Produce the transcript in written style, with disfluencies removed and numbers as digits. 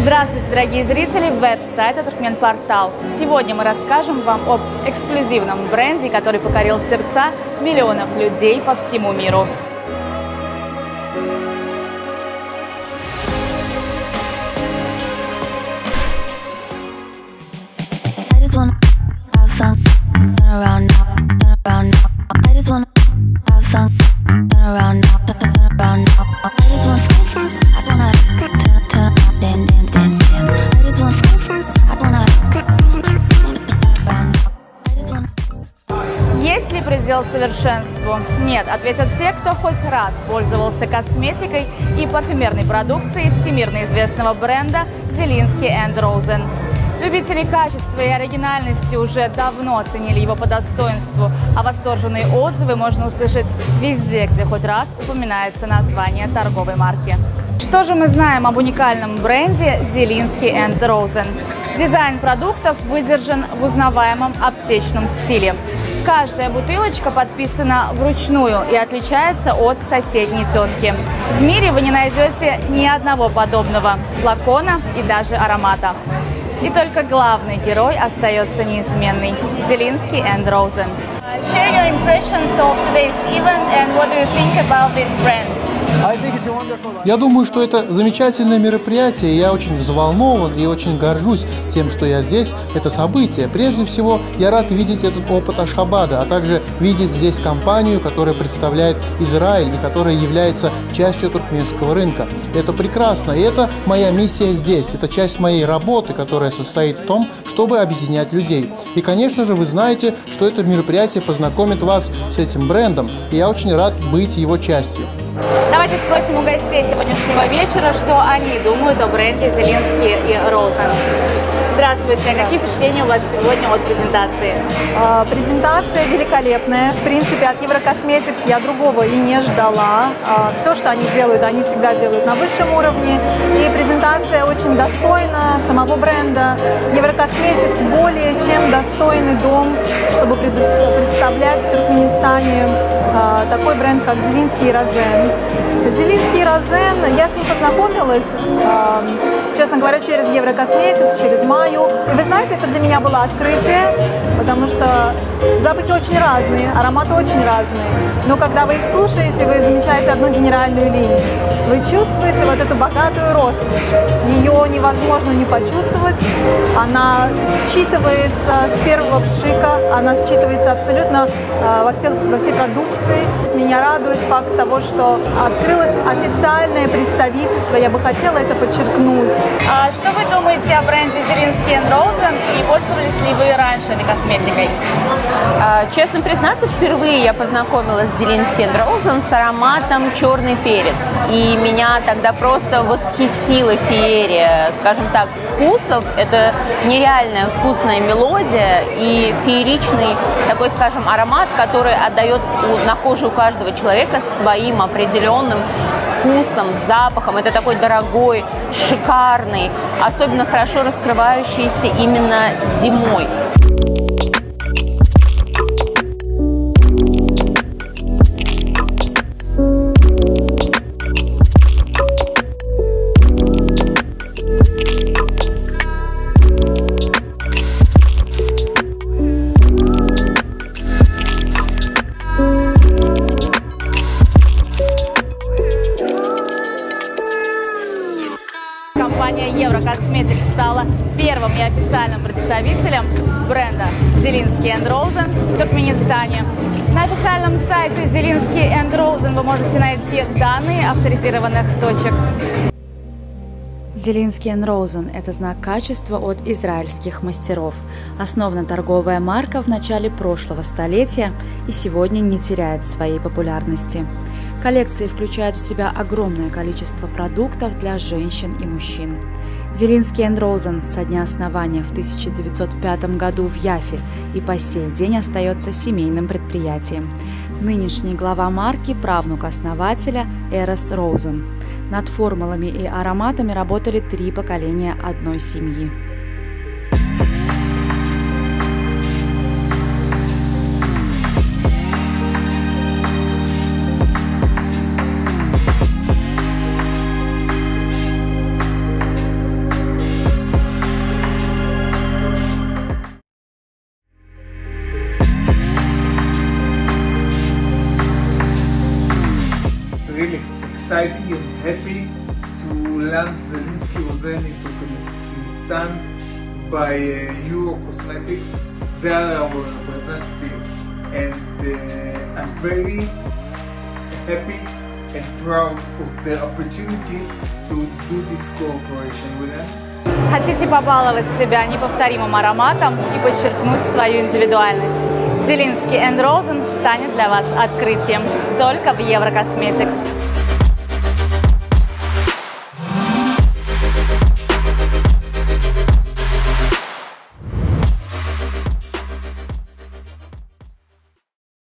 Здравствуйте, дорогие зрители веб-сайта Туркменпортал. Сегодня мы расскажем вам об эксклюзивном бренде, который покорил сердца миллионов людей по всему миру. Есть ли предел совершенству? Нет, ответят те, кто хоть раз пользовался косметикой и парфюмерной продукцией всемирно известного бренда Зелинский & Розен. Любители качества и оригинальности уже давно оценили его по достоинству, а восторженные отзывы можно услышать везде, где хоть раз упоминается название торговой марки. Что же мы знаем об уникальном бренде Зелинский & Розен? Дизайн продуктов выдержан в узнаваемом аптечном стиле. Каждая бутылочка подписана вручную и отличается от соседней тезки. В мире вы не найдете ни одного подобного флакона и даже аромата. И только главный герой остается неизменный – Зелинский & Розен. Share your impressions of today's event and what do you think about this brand? Я думаю, что это замечательное мероприятие. Я очень взволнован и очень горжусь тем, что я здесь. Это событие. Прежде всего, я рад видеть этот опыт Ашхабада, а также видеть здесь компанию, которая представляет Израиль и которая является частью туркменского рынка. Это прекрасно, и это моя миссия здесь. Это часть моей работы, которая состоит в том, чтобы объединять людей. И, конечно же, вы знаете, что это мероприятие познакомит вас с этим брендом, и я очень рад быть его частью. Давайте спросим у гостей сегодняшнего вечера, что они думают о бренде Зелинский и Розен. Здравствуйте. Какие впечатления у вас сегодня от презентации? Презентация великолепная. В принципе, от Еврокосметикс я другого и не ждала. Все, что они делают, они всегда делают на высшем уровне. И презентация очень достойна самого бренда. Еврокосметикс более чем достойный дом, чтобы представлять в Туркменистане такой бренд, как Зелинский и Розен. Зелинский и Розен, я с ним познакомилась, честно говоря, через Еврокосметикс, через Майю. И вы знаете, это для меня было открытие, потому что запахи очень разные, ароматы очень разные. Но когда вы их слушаете, вы замечаете одну генеральную линию. Вы чувствуете вот эту богатую роскошь. Ее невозможно не почувствовать. Она считывается с первого пшика, она считывается абсолютно во всей продукции. Меня радует факт того, что открылось официальное представительство. Я бы хотела это подчеркнуть. А что вы думаете о бренде Зелинский & Розен и пользовались ли вы раньше этой косметикой? Честно признаться, впервые я познакомилась с Зелинский & Розен с ароматом «Черный перец». И меня тогда просто восхитила феерия, скажем так, вкусов. Это нереальная вкусная мелодия и фееричный такой, скажем, аромат, который отдает на кожу каждого человека своим определенным вкусом, запахом. Это такой дорогой, шикарный, особенно хорошо раскрывающийся именно зимой. Компания Еврокосметикс стала первым и официальным представителем бренда Зелинский & Розен в Туркменистане. На официальном сайте Зелинский & Розен вы можете найти данные авторизированных точек. Зелинский & Розен – это знак качества от израильских мастеров. Основана торговая марка в начале прошлого столетия и сегодня не теряет своей популярности. Коллекции включают в себя огромное количество продуктов для женщин и мужчин. Зелинский & Розен со дня основания в 1905 году в Яфе и по сей день остается семейным предприятием. Нынешний глава марки – правнук основателя Эрос Розен. Над формулами и ароматами работали 3 поколения одной семьи. happy to launch Zelinsky Rosen into Kazakhstan by Euro Cosmetics. They are our representatives, and I'm very happy and proud of the opportunity to do this cooperation with them. Хотите побаловать себя неповторимым ароматом и подчеркнуть свою индивидуальность? Зелинский & Розен станет для вас открытием только в Еврокосметикс.